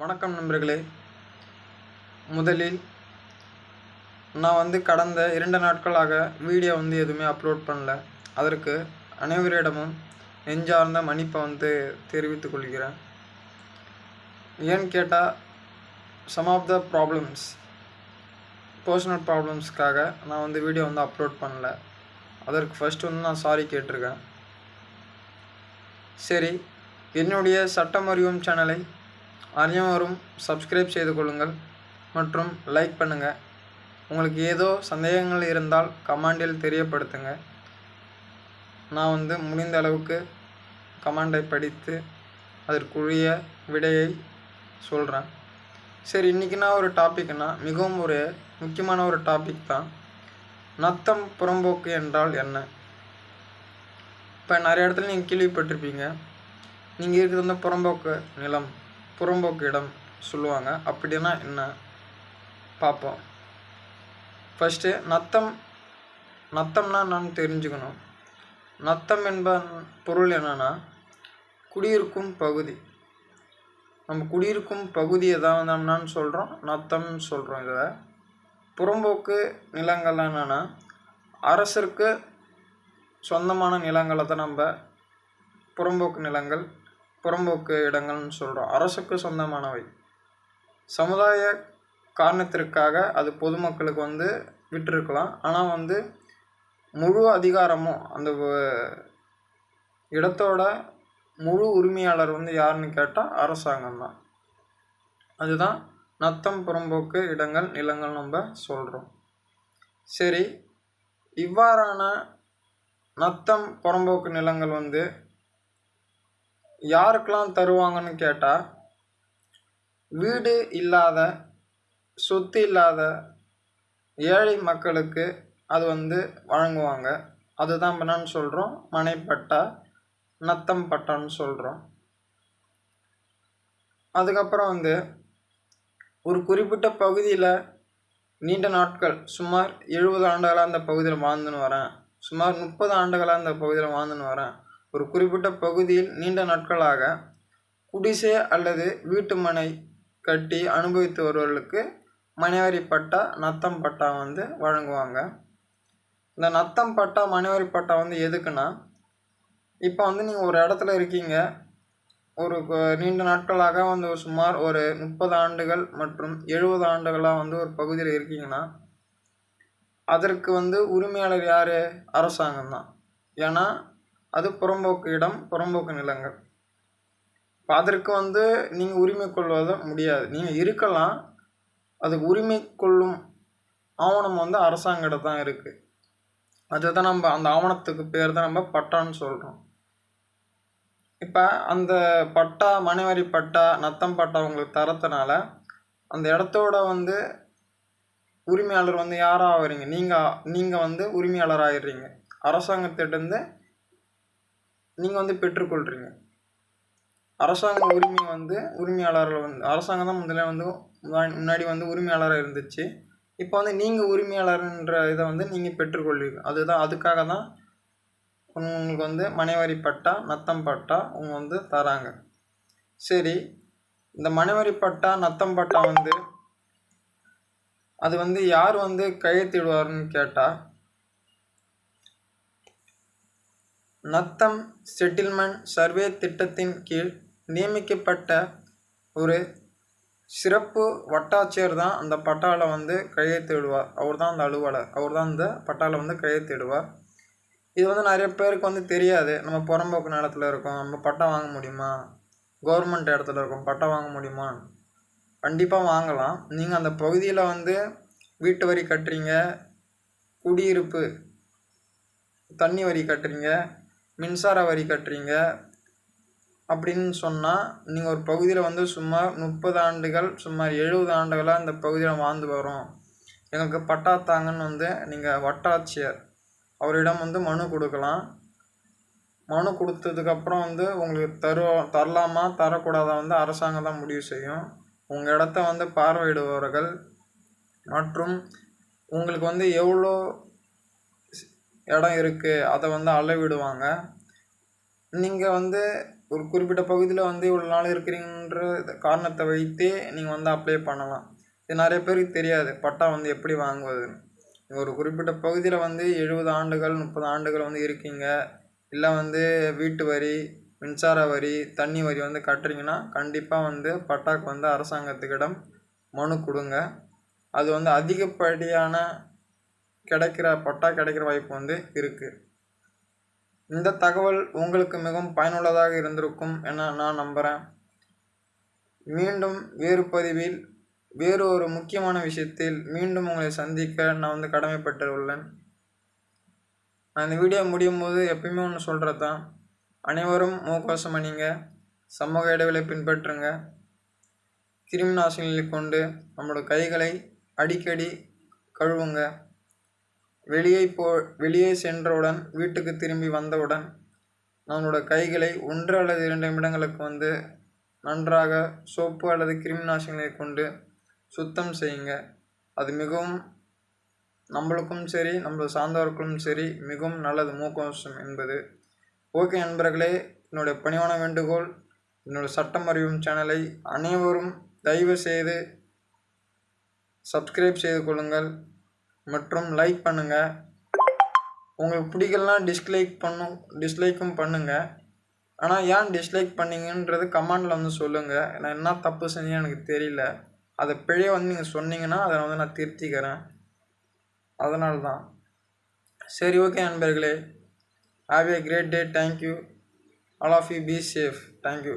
வணக்கம் நண்பர்களே. முதலில் நான் கடந்த 2 நாட்களாக வீடியோ எதுவுமே அப்லோட் பண்ணல. அதற்கு அனைவரிடமும் நெஞ்சார்ந்த மன்னிப்பை தெரிவித்துக் கொள்கிறேன். ஏன்னு கேட்டால் some of the problems, personal ப்ராப்ளம்ஸ்க்காக நான் வீடியோ அப்லோட் பண்ணல. அதற்கு ஃபஸ்ட்டு நான் சாரி கேட்டிருக்கேன். சரி, என்னுடைய சட்டம் அறிவும் சேனலை அனைவரும் சப்ஸ்கிரைப் செய்து கொள்ளுங்கள் மற்றும் லைக் பண்ணுங்கள். உங்களுக்கு ஏதோ சந்தேகங்கள் இருந்தால் கமெண்டில் தெரியப்படுத்துங்க. நான் முடிந்த அளவுக்கு கமெண்டை படித்து அதற்குரிய விடையை சொல்கிறேன். சரி, இன்றைக்கி நான் ஒரு டாபிக்னா மிகவும் ஒரு முக்கியமான ஒரு டாபிக் தான். நத்தம் புறம்போக்கு என்றால் என்ன? இப்போ நிறைய இடத்துல நீங்கள் கேள்விப்பட்டிருப்பீங்க. நீங்கள் இருக்கிறது புறம்போக்கு நிலம், புறம்போக்கு இடம் சொல்லுவாங்க. அப்படின்னா என்ன பார்ப்போம். ஃபஸ்ட்டு நத்தம்னா என்னன்னு தெரிஞ்சுக்கணும். நத்தம் என்பதன் பொருள் என்னென்னா குடியிருக்கும் பகுதி. நம்ம குடியிருக்கும் பகுதியை தான் என்னன்னு சொல்கிறோம், நத்தம்னு சொல்கிறோம். இதில் புறம்போக்கு நிலங்கள் என்னென்னா அரசருக்கு சொந்தமான நிலங்களை தான் நம்ம புறம்போக்கு நிலங்கள், புறம்போக்கு இடங்கள்னு சொல்கிறோம். அரசுக்கு சொந்தமானவை. சமுதாய காரணத்திற்காக அது பொதுமக்களுக்கு விட்டிருக்கலாம். ஆனால் முழு அதிகாரமும் அந்த இடத்தோட முழு உரிமையாளர் யாருன்னு கேட்டால் அரசாங்கம் தான். அதுதான் நத்தம் புறம்போக்கு இடங்கள், நிலங்கள் நம்ம சொல்கிறோம். சரி, இவ்வாறான நத்தம் புறம்போக்கு நிலங்கள் யாருக்கெல்லாம் தருவாங்கன்னு கேட்டால், வீடு இல்லாத, சொத்து இல்லாத ஏழை மக்களுக்கு அது வழங்குவாங்க. அதுதான் என்னன்னு சொல்கிறோம், மனைப்பட்டா, நத்தம் பட்டான்னு சொல்கிறோம். அதுக்கப்புறம் ஒரு குறிப்பிட்ட பகுதியில் நீண்ட நாட்கள், சுமார் 70 ஆண்டுகளாக அந்த பகுதியில் வாழ்ந்துன்னு வரேன், சுமார் 30 ஆண்டுகளாக அந்த பகுதியில் வாழ்ந்துன்னு வரேன். ஒரு குறிப்பிட்ட பகுதியில் நீண்ட நாட்களாக குடிசை அல்லது வீட்டு மனை கட்டி அனுபவித்து வருவர்களுக்கு மனைவாரி பட்டா, நத்தம் பட்டா வழங்குவாங்க. இந்த நத்தம் பட்டா, மனைவாரி பட்டா எதுக்குன்னா, இப்போ நீங்கள் ஒரு இடத்துல இருக்கீங்க, ஒரு நீண்ட நாட்களாக சுமார் ஒரு 30 ஆண்டுகள் மற்றும் 70 ஆண்டுகளாக ஒரு பகுதியில் இருக்கீங்கன்னா, அதற்கு உரிமையாளர் யார்? அரசாங்கம் தான். ஏன்னா அது புறம்போக்கு இடம், புறம்போக்கு நிலங்கள். இப்போ அதற்கு நீங்கள் உரிமை கொள்வது முடியாது. நீங்கள் இருக்கலாம், அதுக்கு உரிமை கொள்ளும் ஆவணம் அரசாங்கிட்ட தான் இருக்குது. அதுதான் நம்ம அந்த ஆவணத்துக்கு பேர் தான் நம்ம பட்டான்னு சொல்கிறோம். இப்போ அந்த பட்டா, மனைவாரி பட்டா, நத்தம் பட்டா உங்களுக்கு தரத்தினால அந்த இடத்தோட உரிமையாளர் யாராக ஆகிறீங்க? நீங்கள் உரிமையாளர் ஆகிடுறீங்க. அரசாங்கத்திட்டேருந்து நீங்கள் பெற்றுக்கொள்கிறீங்க. அரசாங்க உரிமை உரிமையாளர்கள் அரசாங்கம் தான் முதல்ல முன்னாடி உரிமையாளராக இருந்துச்சு. இப்போ நீங்கள் உரிமையாளர்ன்ற இதை நீங்கள் பெற்றுக்கொள்வீங்க. அதுக்காக தான் உங்களுக்கு மனைவாரி பட்டா, நத்தம் பட்டா அவங்க தராங்க. சரி, இந்த மனைவாரி பட்டா, நத்தம் பட்டா அது யார் கையெழுத்திடுவார்னு கேட்டால், நத்தம் செட்டில்மெண்ட் சர்வே திட்டத்தின் கீழ் நியமிக்கப்பட்ட ஒரு சிறப்பு வட்டாட்சியர் தான் அந்த பட்டாவில் கையெழுத்திடுவார். அவர் தான் அந்த அலுவலர். அவர் தான் இந்த பட்டாவில் கையெழுத்திடுவார். இது நிறைய பேருக்கு தெரியாது. நம்ம புறம்போக்கு நிலத்தில் இருக்கோம், நம்ம பட்டா வாங்க முடியுமா? கவர்மெண்ட் இடத்துல இருக்கோம், பட்டா வாங்க முடியுமா? கண்டிப்பாக வாங்கலாம். நீங்கள் அந்த பகுதியில் வீட்டு வரி கட்டுறீங்க, குடியிருப்பு தண்ணி வரி கட்டுறீங்க, மின்சார வரி கட்டுறீங்க அப்படின்னு சொன்னால், நீங்கள் ஒரு பகுதியில் சுமார் 30 ஆண்டுகள், சுமார் 70 ஆண்டுகளாக இந்த பகுதியில் வாழ்ந்து வரோம், எங்களுக்கு பட்டா தாங்கன்னு நீங்கள் வட்டாட்சியர் அவரிடம் மனு கொடுக்கலாம். மனு கொடுத்ததுக்கப்புறம் உங்களுக்கு தரலாமா தரக்கூடாதா அரசாங்கம் தான் முடிவு செய்யும். உங்கள் இடத்த பார்வையிடுபவர்கள் மற்றும் உங்களுக்கு எவ்வளோ இடம் இருக்குது அதை அளவிடுவாங்க. நீங்கள் ஒரு குறிப்பிட்ட பகுதியில் வந்து இவ்வளோ நாள் இருக்கிறீங்கன்ற காரணத்தை வைத்தே நீங்கள் வந்து அப்ளை பண்ணலாம். இது நிறைய பேருக்கு தெரியாது பட்டா வந்து எப்படி வாங்குவதுன்னு. ஒரு குறிப்பிட்ட பகுதியில் வந்து 70 ஆண்டுகள் 30 ஆண்டுகள் வந்து இருக்கீங்க, இல்லை வந்து வீட்டு வரி, மின்சார வரி, தண்ணி வரி வந்து கட்டுறீங்கன்னா கண்டிப்பாக வந்து பட்டாக்கு வந்து அரசாங்கத்துக்கிடம் மனு கொடுங்க. அது வந்து அதிகப்படியான பட்டா கிடைக்கிற வாய்ப்பு வந்து இருக்குது. இந்த தகவல் உங்களுக்கு மிகவும் பயனுள்ளதாக இருந்திருக்கும் என நான் நம்புகிறேன். மீண்டும் வேறு பதிவில் வேறு ஒரு முக்கியமான விஷயத்தில் மீண்டும் உங்களை சந்திக்க நான் வந்து கடமைப்பட்டுள்ளேன். நான் இந்த வீடியோ முடியும் போது எப்பயுமே ஒன்று சொல்கிறது தான், அனைவரும் முகக்கவசம் அணிங்க, சமூக இடைவெளி பின்பற்றுங்க, கிருமி நாசினிகளை கொண்டு நம்மளோட கைகளை அடிக்கடி கழுவுங்க. வெளியே சென்றவுடன் வீட்டுக்கு திரும்பி வந்தவுடன் நம்மளோட கைகளை 1 அல்லது 2 நிமிடங்களுக்கு வந்து நன்றாக சோப்பு அல்லது கிருமி நாசினிகளை கொண்டு சுத்தம் செய்யுங்க. அது மிகவும் நம்மளுக்கும் சரி நம்மளை சார்ந்தவர்களும் சரி மிகவும் நல்லது முகக்கவசம் என்பது. ஓகே நண்பர்களே, என்னுடைய பணிவான வேண்டுகோள், என்னோட சட்டம் அறிவும் சேனலை அனைவரும் தயவு செய்து சப்ஸ்கிரைப் செய்து கொள்ளுங்கள் மற்றும் லைக் பண்ணுங்கள். உங்களுக்கு பிடிக்கலாம் டிஸ்லைக்கும் பண்ணுங்கள். ஆனால் ஏன் டிஸ்லைக் பண்ணீங்கன்றது கமெண்டில் வந்து சொல்லுங்கள். நான் என்ன தப்பு செஞ்சேன்னு எனக்கு தெரியல. அதை பிழையை வந்து நீங்கள் சொன்னீங்கன்னா அதை வந்து நான் திருத்திக்கிறேன். அதனால தான். சரி, ஓகே நண்பர்களே, have a great day. Thank you. All of you be safe. Thank you.